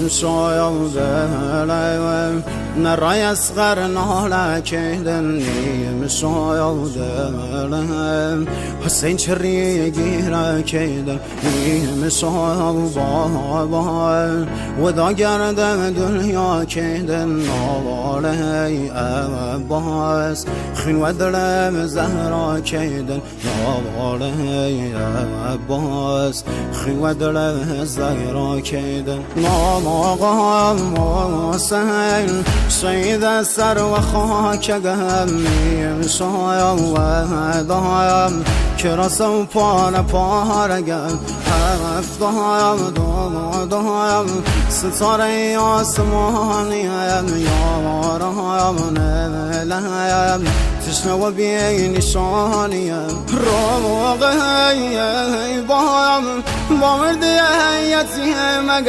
شاید نرای اسقر ناله کهدن شاید حسین چری گیره کهدن شاید و دا گرده دنیا کهدن نواله عباس خین و دلم زهرا کهدن نواله عباس خین و دلم زهرا کهدن نواقا حسین سید سر و خاک گمیم شایم و دایم کراسم پانه پارگم هفتایم دایم ستاره آسمانیم یارایم نلایم تشنه و بی نشانیم روغه بایم با مردی یتیم